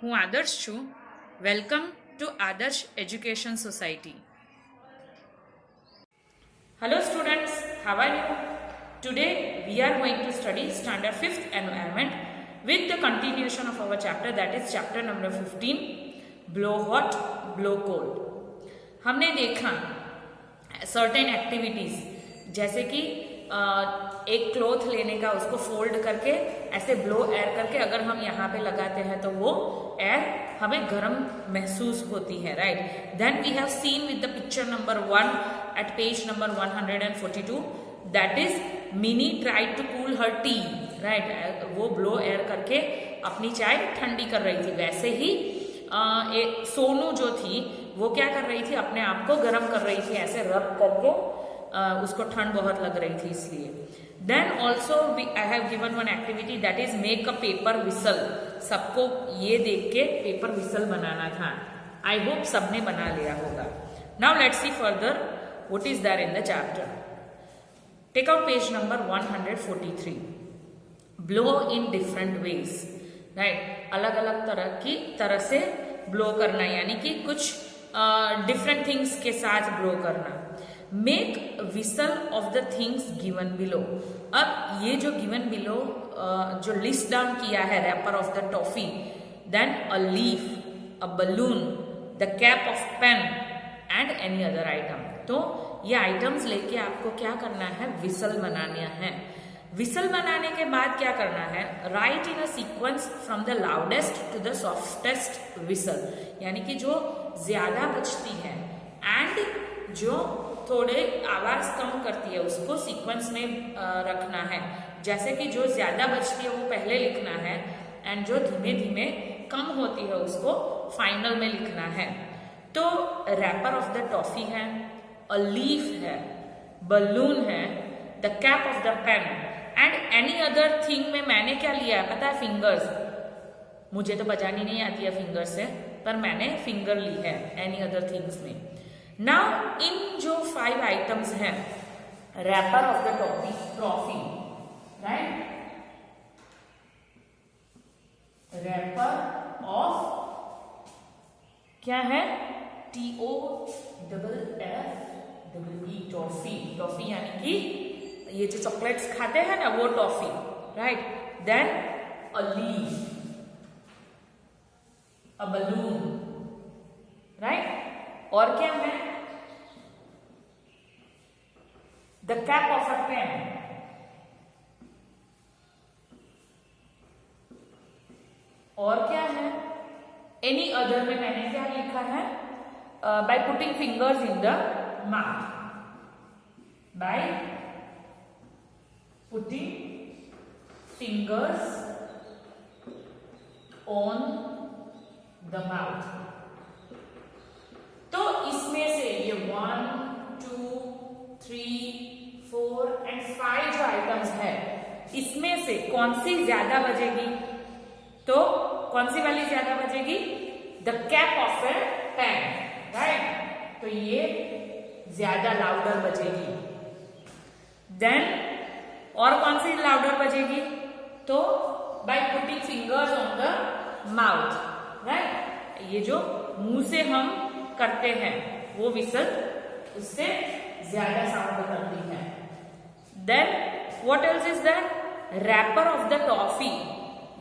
હું આદર્શ છું. વેલકમ ટુ આદર્શ education society. Hello students, how are you? Today we are going to study standard 5th environment with the continuation of our chapter, that is chapter number 15, blow hot, blow cold. हमने देखा certain activities जैसे कि एक cloth लेने का, उसको fold करके ऐसे ब्लो एयर करके अगर हम यहाँ पे लगाते हैं तो वो एयर हमें गर्म महसूस होती है, right. Then we have seen with the picture number 1 at page number 142, that is Mini tried to cool her tea, right. वो ब्लो एयर करके अपनी चाय ठंडी कर रही थी. वैसे ही सोनू जो थी वो क्या कर रही थी, अपने आप को गर्म कर रही थी, ऐसे रब करके उसको ठंड बहुत लग रही थी इसलिए. Then also I have given one activity that is make a paper whistle. सबको ये देख के पेपर विसल बनाना था. आई होप सबने बना लिया होगा. Now let's see further what is there in the chapter. Take out page number 143. Blow in different ways, right. अलग अलग तरह से ब्लो करना, यानी कि कुछ डिफरेंट थिंग्स के साथ ब्लो करना. Make whistle of the things given below. अब ये जो गिवन बिलो जो लिस्ट डाउन किया है, wrapper of the toffee, then a leaf, a balloon, the cap of pen and any other item. तो ये आइटम्स लेके आपको क्या करना है, विसल बनाना है. विसल बनाने के बाद क्या करना है, write in a sequence from the loudest to the softest whistle, यानी कि जो ज्यादा बजती है एंड जो थोड़े आवाज कम करती है उसको सीक्वेंस में रखना है. जैसे कि जो ज्यादा बजती है वो पहले लिखना है एंड जो धीमे धीमे कम होती है उसको फाइनल में लिखना है. तो रैपर ऑफ द टॉफी है, अ लीफ है, बलून है, the cap of the pen and any other thing में मैंने क्या लिया है पता है, फिंगर्स. मुझे तो बजानी नहीं आती है फिंगर से, पर मैंने फिंगर ली है एनी अदर थिंग्स में. नाउ इन जो 5 आइटम्स हैं, wrapper of the trophy, right, wrapper of क्या है, TOFFE, टॉफी. टॉफी यानी कि ये जो चॉकलेट्स खाते हैं ना वो toffee, right. Then a leaf, a balloon, right. और क्या है, the cap of a pen, और क्या है, एनी अदर में मैंने क्या लिखा है, by putting fingers in the mouth, by putting fingers on the mouth. तो इसमें से ये 1, 2, 3, 4 एंड 5 जो आइटम्स है, इसमें से कौन सी ज्यादा बजेगी, तो कौन सी वाली ज्यादा बजेगी, the cap of a pen, right. तो ये ज्यादा लाउडर बजेगी. देन और कौन सी लाउडर बजेगी, तो by putting fingers on the mouth, right. ये जो मुंह से हम करते हैं वो विसल उससे ज्यादा साउंड करती है. Then what else is that, wrapper of the toffee.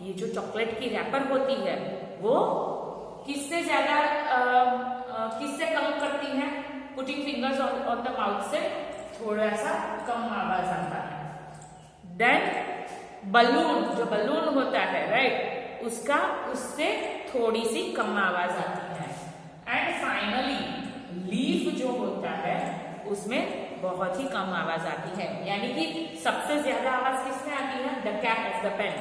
ये जो चॉकलेट की रैपर होती है वो किससे ज्यादा किससे कम करती है, putting fingers on the mouth से थोड़ा सा कम आवाज आता है. देन बलून, जो बलून होता है, राइट, उससे थोड़ी सी कम आवाज आती है. एंड फाइनली लीफ जो होता है उसमें बहुत ही कम आवाज आती है. यानी कि सबसे ज्यादा आवाज किसमें आती है, the cap of the pen,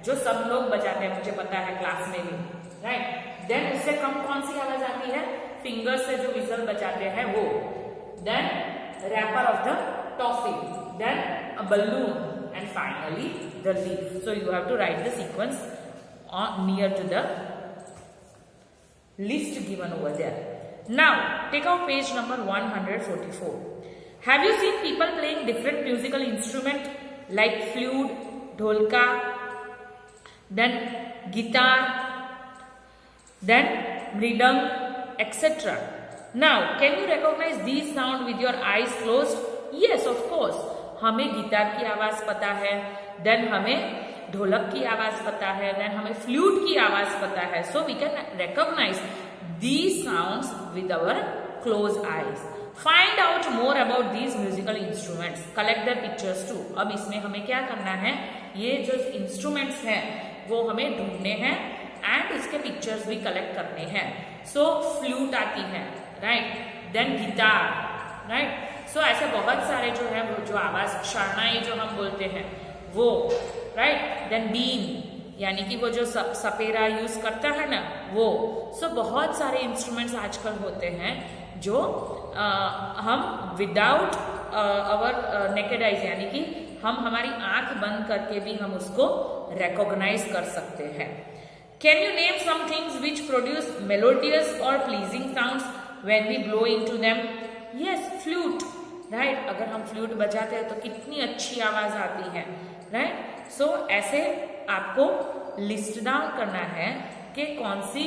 जो सब लोग बजाते हैं, मुझे पता है क्लास में भी, राइट. देन उससे कम कौन सी आवाज आती है, फिंगर से जो विजल बजाते हैं वो. Then wrapper of the toffee, then a balloon and finally the leaf. So you have to write the sequence near to the list given over there. Now take out page number 144. Have you seen people playing different musical instrument like flute, dholka, then guitar, then mridang, etc. Now, can you recognize these sound with your eyes closed? Yes, of course. हमें guitar की आवाज पता है, then हमें ढोलक की आवाज पता है, देन हमें फ्लूट की आवाज पता है. So we can recognize these sounds with our closed eyes. Find out more about these musical instruments. Collect their pictures too. अब इसमें हमें क्या करना है, ये जो इंस्ट्रूमेंट्स हैं वो हमें ढूंढने हैं एंड इसके पिक्चर्स भी कलेक्ट करने हैं. सो फ्लूट आती है, राइट, देन गिटार, राइट. सो ऐसे बहुत सारे जो है वो जो आवाज शरणाई जो हम बोलते हैं वो, राइट, देन बीन यानी कि वो जो सपेरा यूज करता है ना वो. सो बहुत सारे इंस्ट्रूमेंट्स आजकल होते हैं जो हम विदाउट अवर नेकेड आइज यानी कि हम हमारी आंख बंद करके भी हम उसको रिकॉग्नाइज कर सकते हैं. Can you name some things which produce melodious or pleasing sounds when we blow into them? Yes, flute, right? अगर हम फ्लूट बजाते हैं तो कितनी अच्छी आवाज आती है, right? So ऐसे आपको लिस्ट डाउन करना है कि कौन सी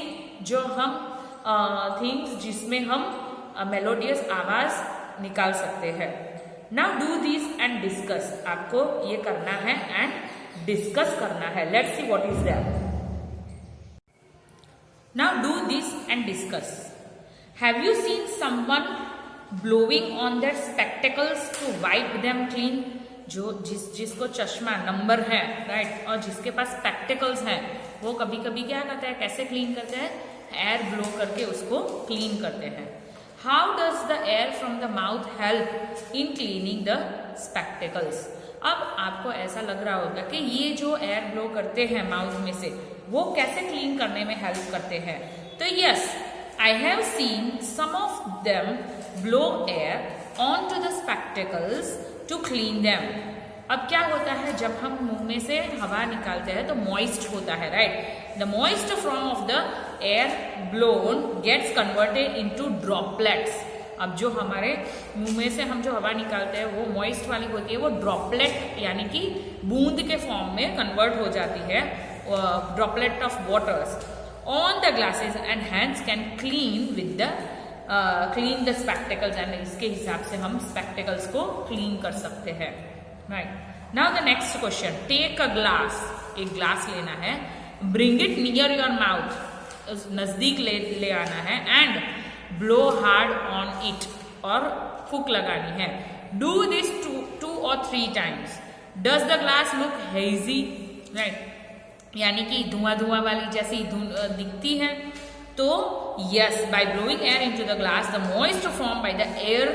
जो हम थिंग्स जिसमें हम मेलोडियस आवाज निकाल सकते हैं. Now do this and discuss. आपको ये करना है एंड डिस्कस करना है. Let's see what is there. Now do this and discuss. Have you seen someone blowing on their spectacles to wipe them clean? जो जिसको चश्मा नंबर है, राइट, और जिसके पास स्पेक्टिकल्स हैं वो कभी कभी क्या करते हैं, कैसे क्लीन करते हैं, एयर ब्लो करके उसको क्लीन करते हैं. How does the air from the mouth help in cleaning the spectacles? अब आपको ऐसा लग रहा होगा कि ये जो एयर ब्लो करते हैं माउथ में से वो कैसे क्लीन करने में हेल्प करते हैं. तो yes, I have seen some of them blow air on to the spectacles to clean them. अब क्या होता है, जब हम मुंह में से हवा निकालते हैं तो मॉइस्ट होता है, राइट. The moist form of the air blown gets converted into droplets. अब जो हमारे मुंह में से हम जो हवा निकालते हैं वो मॉइस्ट वाली होती है, वो ड्रॉपलेट यानी कि बूंद के फॉर्म में कन्वर्ट हो जाती है, droplet of waters on the glasses and hands can clean with the clean the spectacles. And इसके हिसाब से हम स्पेक्टिकल्स को क्लीन कर सकते हैं, राइट. Now the next question, take a glass. एक ग्लास लेना है, bring it near your mouth, नजदीक ले आना है, and blow hard on it, और फूक लगानी है. Do this 2 or 3 times. Does the glass look hazy, right, यानी कि धुआं धुआं वाली जैसी दिखती है. तो yes, by blowing air into the glass the moist form by the air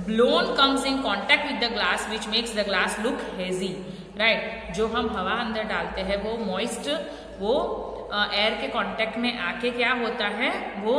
blown comes in contact with the glass which makes the glass look hazy, right. जो हम हवा अंदर डालते हैं वो मॉइस्ट वो एयर के कांटेक्ट में आके क्या होता है, वो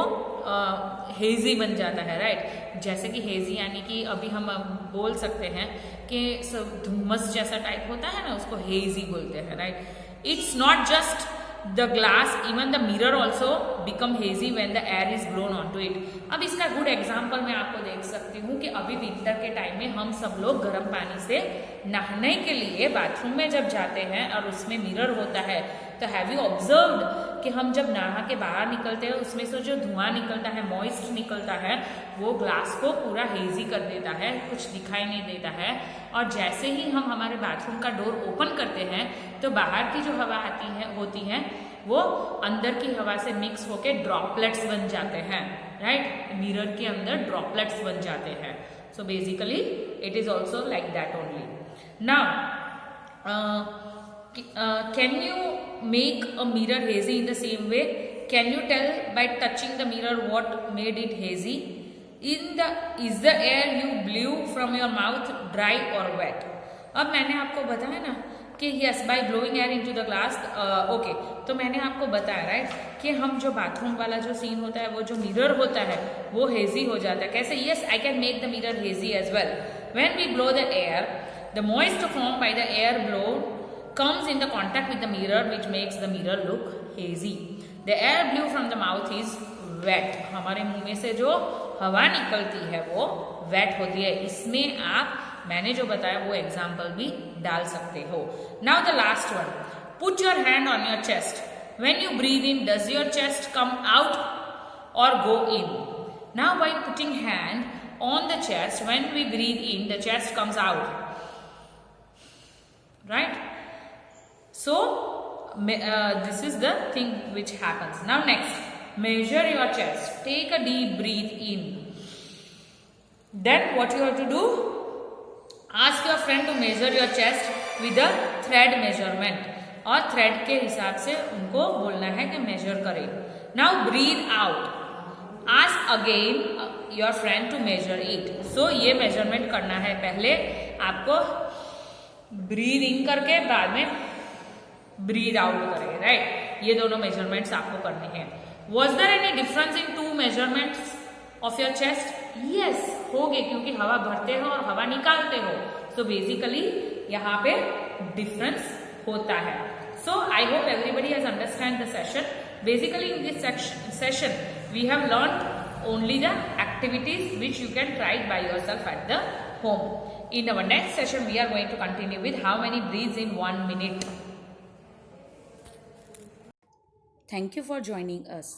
हेजी बन जाता है, राइट. जैसे कि हेजी यानी कि अभी हम बोल सकते हैं कि सब धुम्मस जैसा टाइप होता है ना, उसको हेजी बोलते हैं, राइट. It's not just the glass, even the mirror also become hazy when the air is blown on to it. अब इसका गुड एग्जाम्पल मैं आपको देख सकती हूँ कि अभी विंटर के टाइम में हम सब लोग गर्म पानी से नहाने के लिए बाथरूम में जब जाते हैं और उसमें मिरर होता है, तो हैव यू ऑब्जर्व्ड कि हम जब नहा के बाहर निकलते हैं उसमें से जो धुआं निकलता है, मॉइस्ट निकलता है, वो ग्लास को पूरा हेजी कर देता है, कुछ दिखाई नहीं देता है. और जैसे ही हम हमारे बाथरूम का डोर ओपन करते हैं तो बाहर की जो हवा होती है वो अंदर की हवा से मिक्स होके ड्रॉपलेट्स बन जाते हैं, राइट. मिरर के अंदर ड्रॉपलेट्स बन जाते हैं. So basically it is also like that only. Now can you make a mirror hazy in the same way? Can you tell by touching the mirror what made it hazy? Is the air you blew from your mouth dry or wet? अब मैंने आपको बताया ना कि yes by blowing air into the glass, okay, तो मैंने आपको बताया, राइट, कि हम जो बाथरूम वाला जो सीन होता है, वो जो मिरर होता है वो हेजी हो जाता है. कैसे? yes, I can make the mirror hazy as well. When we blow the air, the moisture formed by the air blow comes in the contact with the mirror which makes the mirror look hazy. The air blew from the mouth is wet. हमारे मुंह में से जो हवा निकलती है वो wet होती है. इसमें आप मैंने जो बताया वो एग्जाम्पल भी डाल सकते हो. Now the last one. Put your hand on your chest. When you breathe in, does your chest come out or go in? Now by putting hand on the chest, when we breathe in, the chest comes out, right? So this is the thing which happens. Now next, measure your chest. Take a deep breath in. Then what you have to do? Ask your friend to measure your chest with a thread measurement. और thread के हिसाब से उनको बोलना है कि measure करें. Now breathe out. Ask again your friend to measure it. So ये मेजरमेंट करना है. पहले आपको ब्रीथ इन करके बाद में ब्रीथ आउट करें, राइट? ये दोनों मेजरमेंट्स आपको करने हैं. Was there any difference in two measurements of your chest? Yes, हो गए, क्योंकि हवा भरते हो और हवा निकालते हो. सो बेसिकली यहाँ पे डिफरेंस होता है. So I hope everybody has understand the session. Basically in this session we have learned only the activities which you can try by yourself at the home. In our next session we are going to continue with how many breaths in 1 minute. Thank you for joining us.